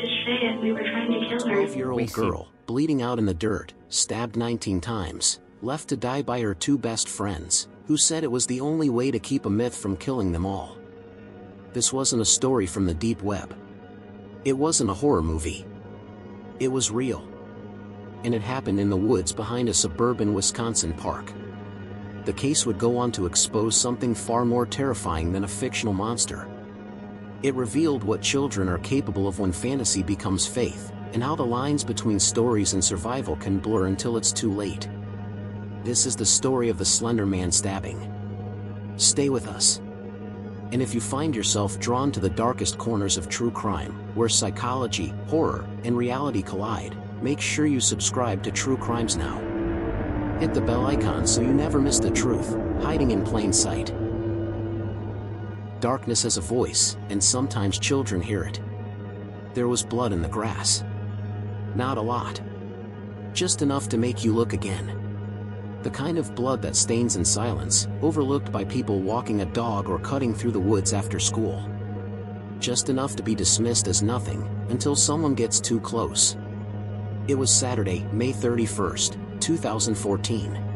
just say it. We were trying to kill her. 12-year-old girl, bleeding out in the dirt, stabbed 19 times, left to die by her two best friends, who said it was the only way to keep a myth from killing them all. This wasn't a story from the deep web. It wasn't a horror movie. It was real. And it happened in the woods behind a suburban Wisconsin park. The case would go on to expose something far more terrifying than a fictional monster. It revealed what children are capable of when fantasy becomes faith, and how the lines between stories and survival can blur until it's too late. This is the story of the Slender Man Stabbing. Stay with us. And if you find yourself drawn to the darkest corners of true crime, where psychology, horror, and reality collide, make sure you subscribe to True Crimes Now. Hit the bell icon so you never miss the truth, hiding in plain sight. Darkness has a voice, and sometimes children hear it. There was blood in the grass. Not a lot. Just enough to make you look again. The kind of blood that stains in silence, overlooked by people walking a dog or cutting through the woods after school. Just enough to be dismissed as nothing, until someone gets too close. It was Saturday, May 31st, 2014.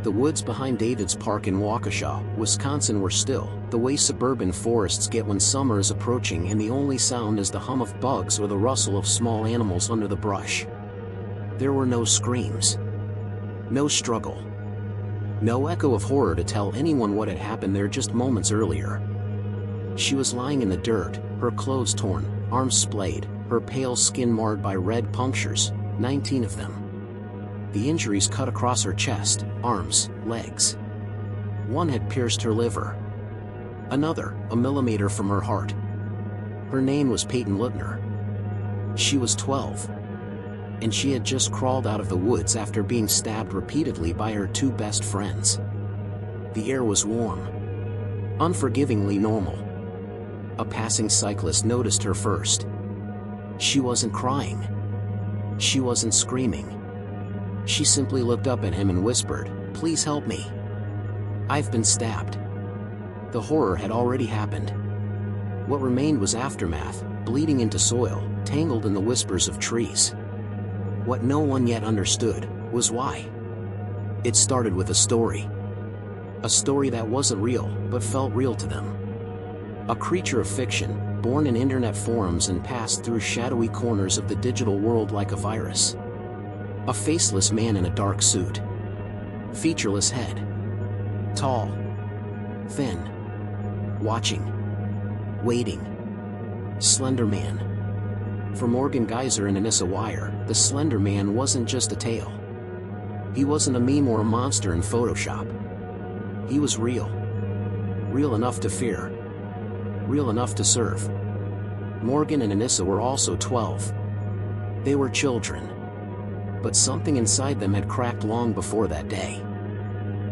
The woods behind David's Park in Waukesha, Wisconsin were still, the way suburban forests get when summer is approaching and the only sound is the hum of bugs or the rustle of small animals under the brush. There were no screams. No struggle. No echo of horror to tell anyone what had happened there just moments earlier. She was lying in the dirt, her clothes torn, arms splayed, her pale skin marred by red punctures, 19 of them. The injuries cut across her chest, arms, legs. One had pierced her liver. Another, a millimeter from her heart. Her name was Peyton Lutner. She was 12. And she had just crawled out of the woods after being stabbed repeatedly by her two best friends. The air was warm. Unforgivingly normal. A passing cyclist noticed her first. She wasn't crying. She wasn't screaming. She simply looked up at him and whispered, "Please help me. I've been stabbed." The horror had already happened. What remained was aftermath, bleeding into soil, tangled in the whispers of trees. What no one yet understood was why. It started with a story. A story that wasn't real, but felt real to them. A creature of fiction, born in internet forums and passed through shadowy corners of the digital world like a virus. A faceless man in a dark suit. Featureless head. Tall. Thin. Watching. Waiting. Slender Man. For Morgan Geyser and Anissa Weier, the Slender Man wasn't just a tale. He wasn't a meme or a monster in Photoshop. He was real. Real enough to fear. Real enough to serve. Morgan and Anissa were also 12. They were children. But something inside them had cracked long before that day.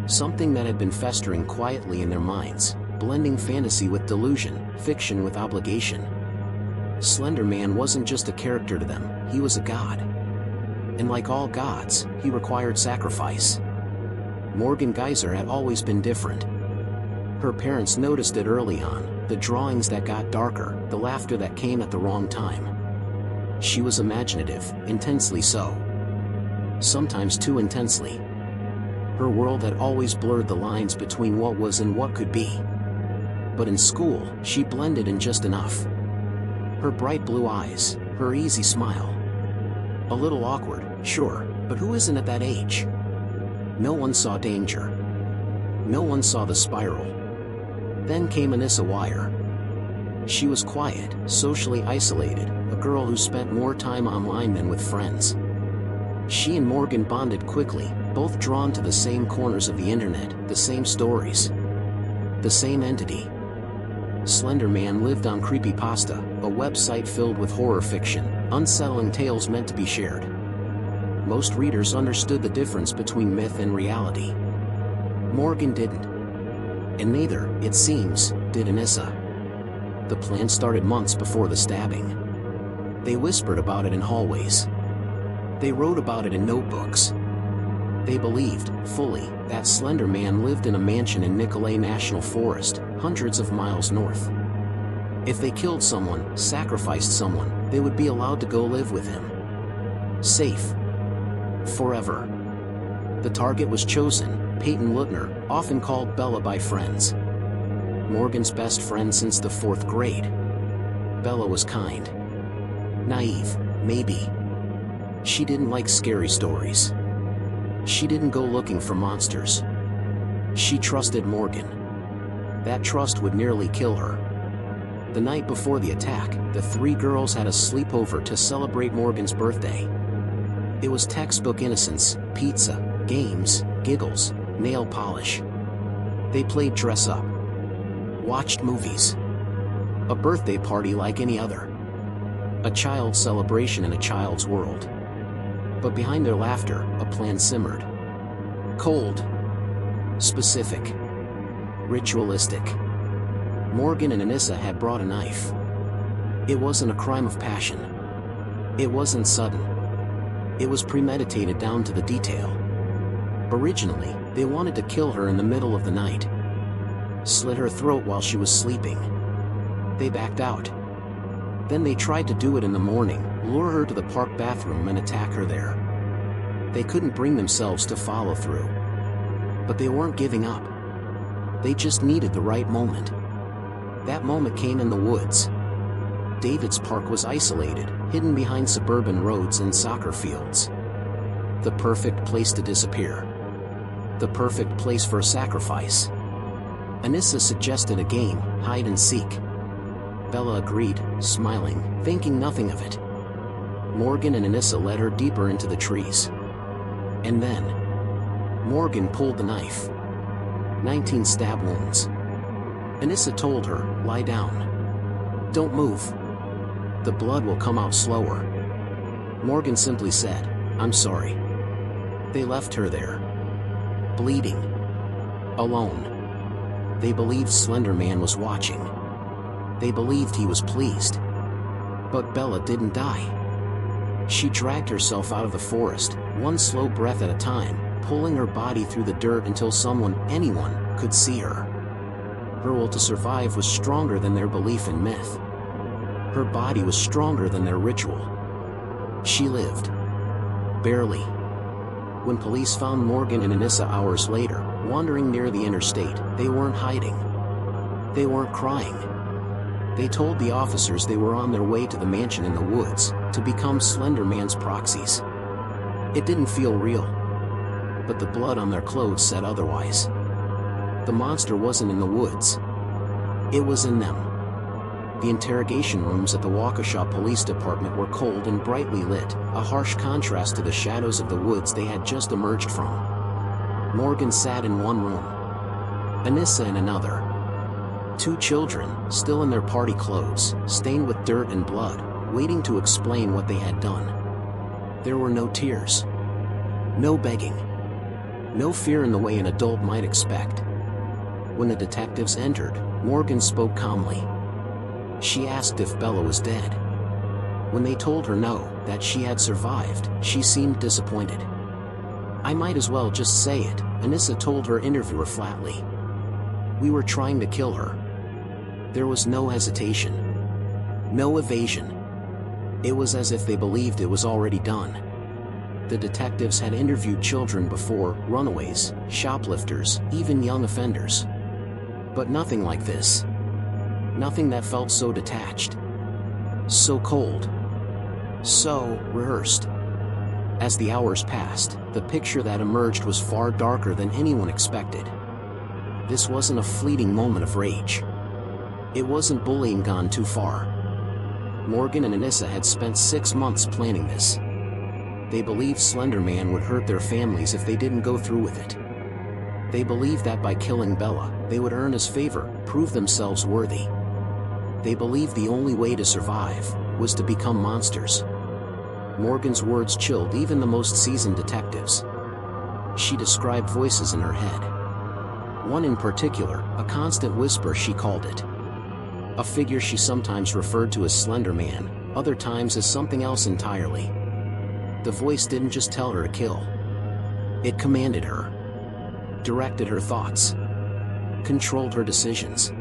Something that had been festering quietly in their minds, blending fantasy with delusion, fiction with obligation. Slender Man wasn't just a character to them, he was a god. And like all gods, he required sacrifice. Morgan Geyser had always been different. Her parents noticed it early on, the drawings that got darker, the laughter that came at the wrong time. She was imaginative, intensely so. Sometimes too intensely. Her world had always blurred the lines between what was and what could be. But in school, she blended in just enough. Her bright blue eyes, her easy smile. A little awkward, sure, but who isn't at that age? No one saw danger. No one saw the spiral. Then came Anissa Weier. She was quiet, socially isolated, a girl who spent more time online than with friends. She and Morgan bonded quickly, both drawn to the same corners of the internet, the same stories. The same entity. Slender Man lived on Creepypasta, a website filled with horror fiction, unsettling tales meant to be shared. Most readers understood the difference between myth and reality. Morgan didn't. And neither, it seems, did Anissa. The plan started months before the stabbing. They whispered about it in hallways. They wrote about it in notebooks. They believed, fully, that Slender Man lived in a mansion in Nicolet National Forest, hundreds of miles north. If they killed someone, sacrificed someone, they would be allowed to go live with him. Safe. Forever. The target was chosen, Peyton Lutner, often called Bella by friends. Morgan's best friend since the 4th grade. Bella was kind. Naive, maybe. She didn't like scary stories. She didn't go looking for monsters. She trusted Morgan. That trust would nearly kill her. The night before the attack, the 3 girls had a sleepover to celebrate Morgan's birthday. It was textbook innocence, pizza, games, giggles, nail polish. They played dress up. Watched movies. A birthday party like any other. A child's celebration in a child's world. But behind their laughter, a plan simmered. Cold. Specific. Ritualistic. Morgan and Anissa had brought a knife. It wasn't a crime of passion. It wasn't sudden. It was premeditated down to the detail. Originally, they wanted to kill her in the middle of the night. Slit her throat while she was sleeping. They backed out. Then they tried to do it in the morning, lure her to the park bathroom and attack her there. They couldn't bring themselves to follow through. But they weren't giving up. They just needed the right moment. That moment came in the woods. David's Park was isolated, hidden behind suburban roads and soccer fields. The perfect place to disappear. The perfect place for a sacrifice. Anissa suggested a game, hide and seek. Bella agreed, smiling, thinking nothing of it. Morgan and Anissa led her deeper into the trees. And then, Morgan pulled the knife. 19 stab wounds. Anissa told her, lie down. Don't move. The blood will come out slower. Morgan simply said, I'm sorry. They left her there. Bleeding. Alone. They believed Slender Man was watching. They believed he was pleased. But Bella didn't die. She dragged herself out of the forest, one slow breath at a time, pulling her body through the dirt until someone, anyone, could see her. Her will to survive was stronger than their belief in myth. Her body was stronger than their ritual. She lived. Barely. When police found Morgan and Anissa hours later, wandering near the interstate, they weren't hiding. They weren't crying. They told the officers they were on their way to the mansion in the woods, to become Slender Man's proxies. It didn't feel real. But the blood on their clothes said otherwise. The monster wasn't in the woods. It was in them. The interrogation rooms at the Waukesha Police Department were cold and brightly lit, a harsh contrast to the shadows of the woods they had just emerged from. Morgan sat in one room. Anissa in another. 2 children, still in their party clothes, stained with dirt and blood, waiting to explain what they had done. There were no tears. No begging. No fear in the way an adult might expect. When the detectives entered, Morgan spoke calmly. She asked if Bella was dead. When they told her no, that she had survived, she seemed disappointed. I might as well just say it, Anissa told her interviewer flatly. We were trying to kill her. There was no hesitation. No evasion. It was as if they believed it was already done. The detectives had interviewed children before, runaways, shoplifters, even young offenders. But nothing like this. Nothing that felt so detached. So cold. So rehearsed. As the hours passed, the picture that emerged was far darker than anyone expected. This wasn't a fleeting moment of rage. It wasn't bullying gone too far. Morgan and Anissa had spent 6 months planning this. They believed Slender Man would hurt their families if they didn't go through with it. They believed that by killing Bella, they would earn his favor, prove themselves worthy. They believed the only way to survive was to become monsters. Morgan's words chilled even the most seasoned detectives. She described voices in her head. One in particular, a constant whisper she called it. A figure she sometimes referred to as Slender Man, other times as something else entirely. The voice didn't just tell her to kill. It commanded her. Directed her thoughts. Controlled her decisions.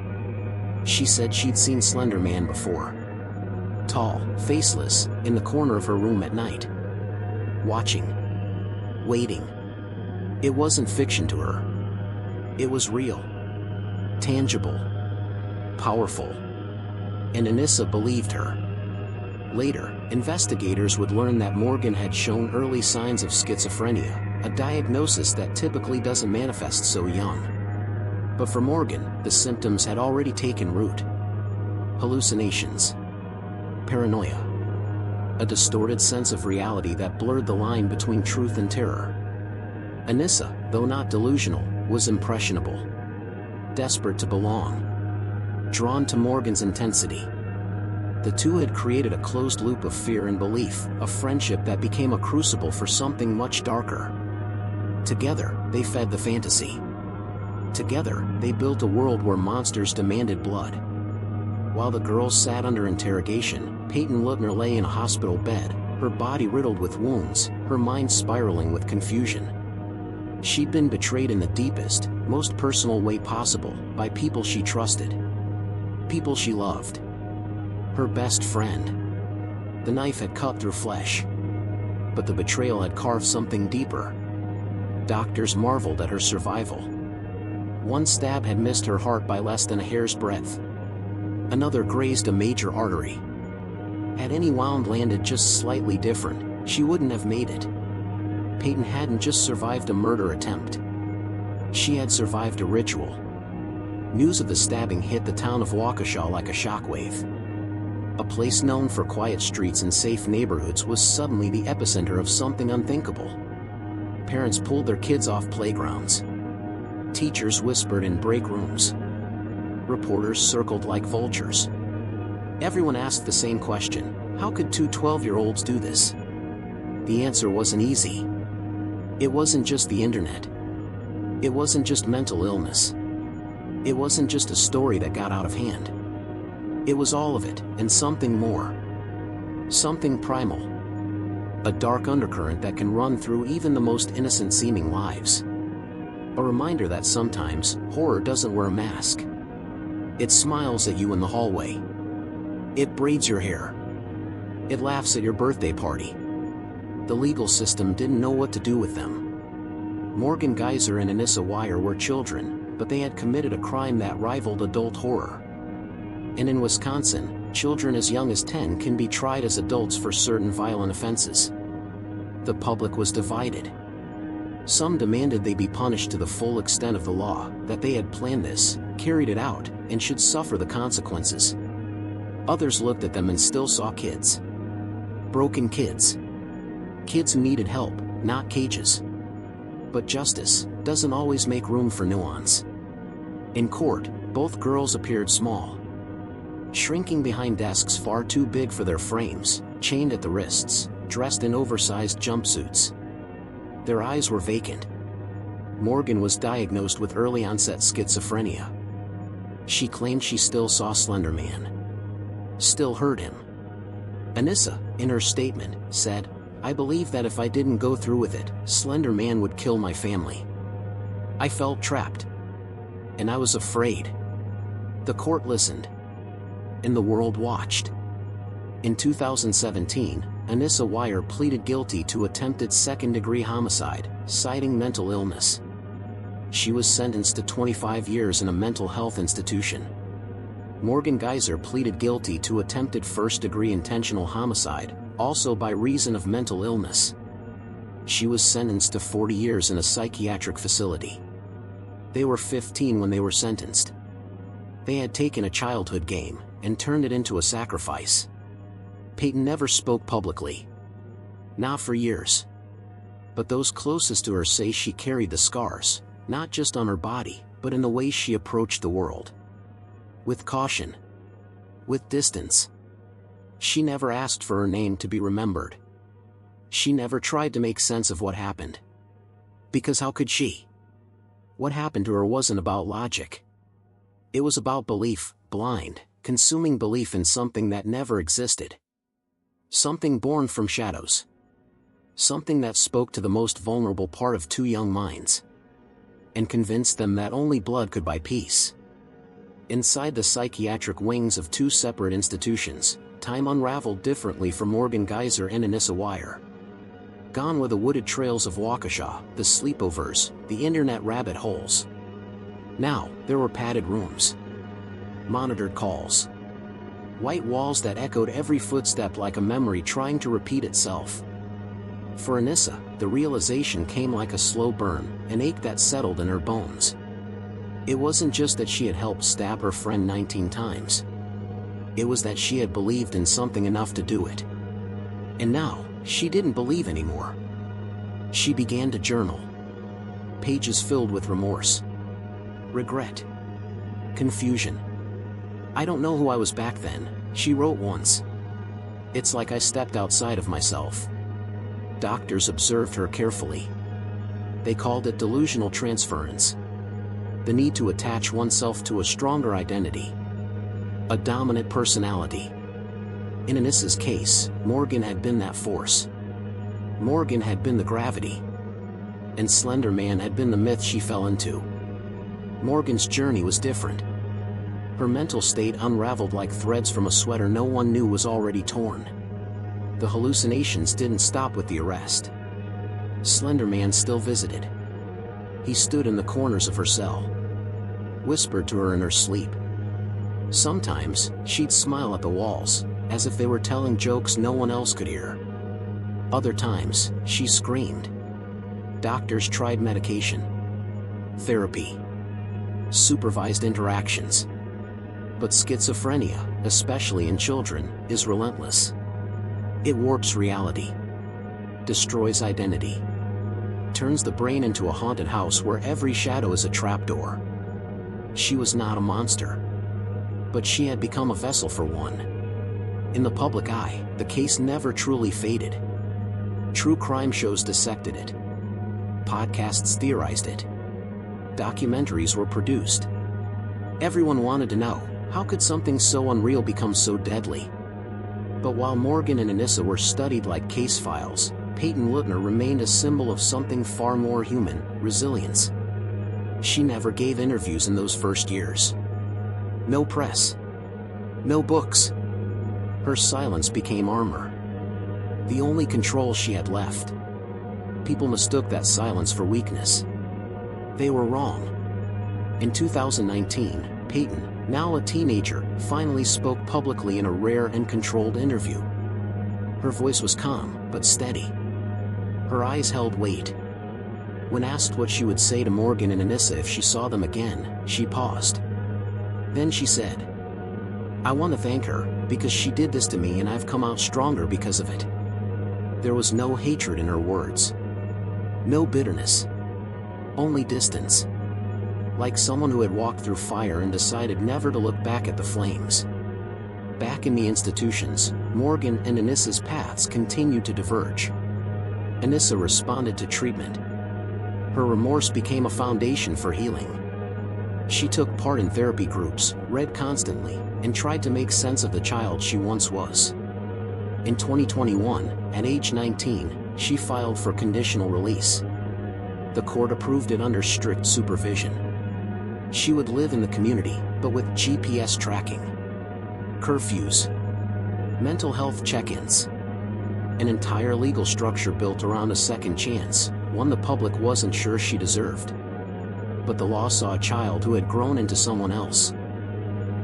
She said she'd seen Slender Man before. Tall, faceless, in the corner of her room at night. Watching. Waiting. It wasn't fiction to her. It was real. Tangible. Powerful. And Anissa believed her. Later, investigators would learn that Morgan had shown early signs of schizophrenia, a diagnosis that typically doesn't manifest so young. But for Morgan, the symptoms had already taken root. Hallucinations. Paranoia. A distorted sense of reality that blurred the line between truth and terror. Anissa, though not delusional, was impressionable. Desperate to belong. Drawn to Morgan's intensity. The two had created a closed loop of fear and belief, a friendship that became a crucible for something much darker. Together, they fed the fantasy. Together, they built a world where monsters demanded blood. While the girls sat under interrogation, Peyton Lutner lay in a hospital bed, her body riddled with wounds, her mind spiraling with confusion. She'd been betrayed in the deepest, most personal way possible, by people she trusted. People she loved. Her best friend. The knife had cut through flesh. But the betrayal had carved something deeper. Doctors marveled at her survival. One stab had missed her heart by less than a hair's breadth. Another grazed a major artery. Had any wound landed just slightly different, she wouldn't have made it. Peyton hadn't just survived a murder attempt. She had survived a ritual. News of the stabbing hit the town of Waukesha like a shockwave. A place known for quiet streets and safe neighborhoods was suddenly the epicenter of something unthinkable. Parents pulled their kids off playgrounds. Teachers whispered in break rooms. Reporters circled like vultures. Everyone asked the same question: how could two 12-year-olds do this? The answer wasn't easy. It wasn't just the internet. It wasn't just mental illness. It wasn't just a story that got out of hand. It was all of it, and something more. Something primal. A dark undercurrent that can run through even the most innocent-seeming lives. A reminder that sometimes, horror doesn't wear a mask. It smiles at you in the hallway. It braids your hair. It laughs at your birthday party. The legal system didn't know what to do with them. Morgan Geyser and Anissa Weier were children, but they had committed a crime that rivaled adult horror. And in Wisconsin, children as young as 10 can be tried as adults for certain violent offenses. The public was divided. Some demanded they be punished to the full extent of the law, that they had planned this, carried it out, and should suffer the consequences. Others looked at them and still saw kids. Broken kids. Kids who needed help, not cages. But justice doesn't always make room for nuance. In court, both girls appeared small. Shrinking behind desks far too big for their frames, chained at the wrists, dressed in oversized jumpsuits. Their eyes were vacant. Morgan was diagnosed with early-onset schizophrenia. She claimed she still saw Slender Man. Still heard him. Anissa, in her statement, said, "I believe that if I didn't go through with it, Slender Man would kill my family. I felt trapped. And I was afraid." The court listened. And the world watched. In 2017, Anissa Weier pleaded guilty to attempted second-degree homicide, citing mental illness. She was sentenced to 25 years in a mental health institution. Morgan Geyser pleaded guilty to attempted first-degree intentional homicide, also by reason of mental illness. She was sentenced to 40 years in a psychiatric facility. They were 15 when they were sentenced. They had taken a childhood game and turned it into a sacrifice. Peyton never spoke publicly. Not for years. But those closest to her say she carried the scars, not just on her body, but in the way she approached the world. With caution. With distance. She never asked for her name to be remembered. She never tried to make sense of what happened. Because how could she? What happened to her wasn't about logic. It was about belief, blind, consuming belief in something that never existed. Something born from shadows. Something that spoke to the most vulnerable part of two young minds. And convinced them that only blood could buy peace. Inside the psychiatric wings of two separate institutions, time unraveled differently for Morgan Geyser and Anissa Weier. Gone were the wooded trails of Waukesha, the sleepovers, the internet rabbit holes. Now, there were padded rooms, monitored calls, white walls that echoed every footstep like a memory trying to repeat itself. For Anissa, the realization came like a slow burn, an ache that settled in her bones. It wasn't just that she had helped stab her friend 19 times. It was that she had believed in something enough to do it. And now, she didn't believe anymore. She began to journal. Pages filled with remorse, regret, confusion. "I don't know who I was back then," she wrote once. "It's like I stepped outside of myself." Doctors observed her carefully. They called it delusional transference. The need to attach oneself to a stronger identity, a dominant personality. In Anissa's case, Morgan had been that force. Morgan had been the gravity. And Slender Man had been the myth she fell into. Morgan's journey was different. Her mental state unraveled like threads from a sweater no one knew was already torn. The hallucinations didn't stop with the arrest. Slender Man still visited. He stood in the corners of her cell, whispered to her in her sleep. Sometimes, she'd smile at the walls, as if they were telling jokes no one else could hear. Other times, she screamed. Doctors tried medication, therapy, supervised interactions. But schizophrenia, especially in children, is relentless. It warps reality, destroys identity, turns the brain into a haunted house where every shadow is a trapdoor. She was not a monster, but she had become a vessel for one. In the public eye, the case never truly faded. True crime shows dissected it. Podcasts theorized it. Documentaries were produced. Everyone wanted to know, how could something so unreal become so deadly? But while Morgan and Anissa were studied like case files, Peyton Lutner remained a symbol of something far more human, resilience. She never gave interviews in those first years. No press. No books. Her silence became armor. The only control she had left. People mistook that silence for weakness. They were wrong. In 2019, Peyton, now a teenager, finally spoke publicly in a rare and controlled interview. Her voice was calm, but steady. Her eyes held weight. When asked what she would say to Morgan and Anissa if she saw them again, she paused. Then she said, "I want to thank her, because she did this to me and I've come out stronger because of it." There was no hatred in her words. No bitterness. Only distance. Like someone who had walked through fire and decided never to look back at the flames. Back in the institutions, Morgan and Anissa's paths continued to diverge. Anissa responded to treatment. Her remorse became a foundation for healing. She took part in therapy groups, read constantly, and tried to make sense of the child she once was. In 2021, at age 19, she filed for conditional release. The court approved it under strict supervision. She would live in the community, but with GPS tracking, curfews, mental health check-ins, an entire legal structure built around a second chance, one the public wasn't sure she deserved. But the law saw a child who had grown into someone else.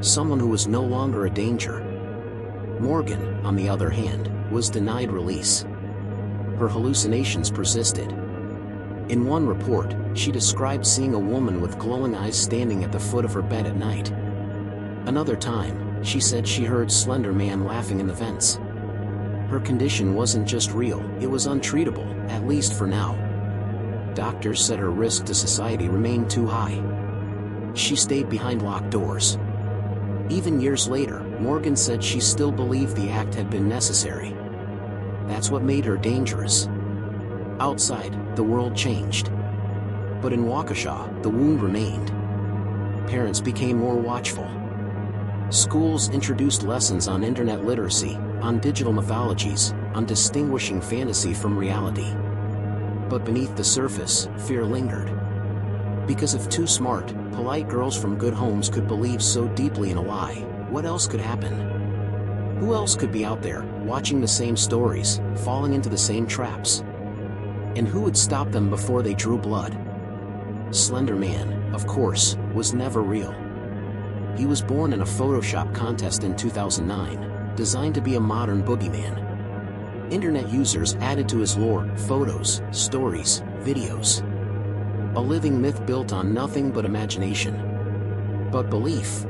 Someone who was no longer a danger. Morgan, on the other hand, was denied release. Her hallucinations persisted. In one report, she described seeing a woman with glowing eyes standing at the foot of her bed at night. Another time, she said she heard Slender Man laughing in the vents. Her condition wasn't just real, it was untreatable, at least for now. Doctors said her risk to society remained too high. She stayed behind locked doors. Even years later, Morgan said she still believed the act had been necessary. That's what made her dangerous. Outside, the world changed. But in Waukesha, the wound remained. Parents became more watchful. Schools introduced lessons on internet literacy, on digital mythologies, on distinguishing fantasy from reality. But beneath the surface, fear lingered. Because if two smart, polite girls from good homes could believe so deeply in a lie, what else could happen? Who else could be out there, watching the same stories, falling into the same traps? And who would stop them before they drew blood? Slender Man, of course, was never real. He was born in a Photoshop contest in 2009, designed to be a modern boogeyman. Internet users added to his lore photos, stories, videos. A living myth built on nothing but imagination. But belief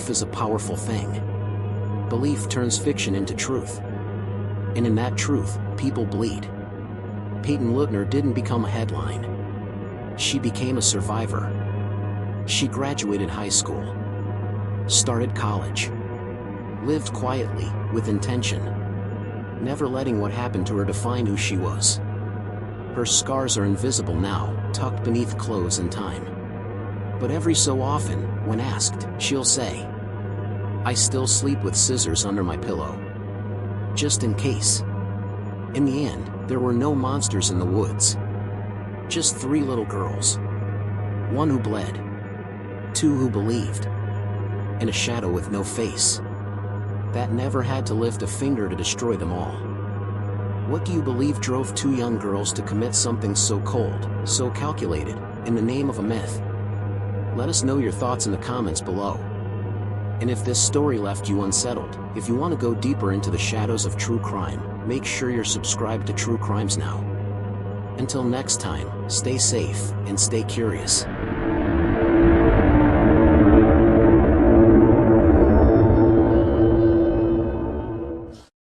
is a powerful thing. Belief turns fiction into truth. And in that truth, people bleed. Peyton Lutner didn't become a headline. She became a survivor. She graduated high school, started college, lived quietly, with intention, never letting what happened to her define who she was. Her scars are invisible now, tucked beneath clothes and time. But every so often, when asked, she'll say, "I still sleep with scissors under my pillow. Just in case." In the end, there were no monsters in the woods. Just 3 little girls. 1 who bled. 2 who believed. And a shadow with no face. That never had to lift a finger to destroy them all. What do you believe drove 2 young girls to commit something so cold, so calculated, in the name of a myth? Let us know your thoughts in the comments below. And if this story left you unsettled, if you want to go deeper into the shadows of true crime, make sure you're subscribed to True Crimes Now. Until next time, stay safe and stay curious.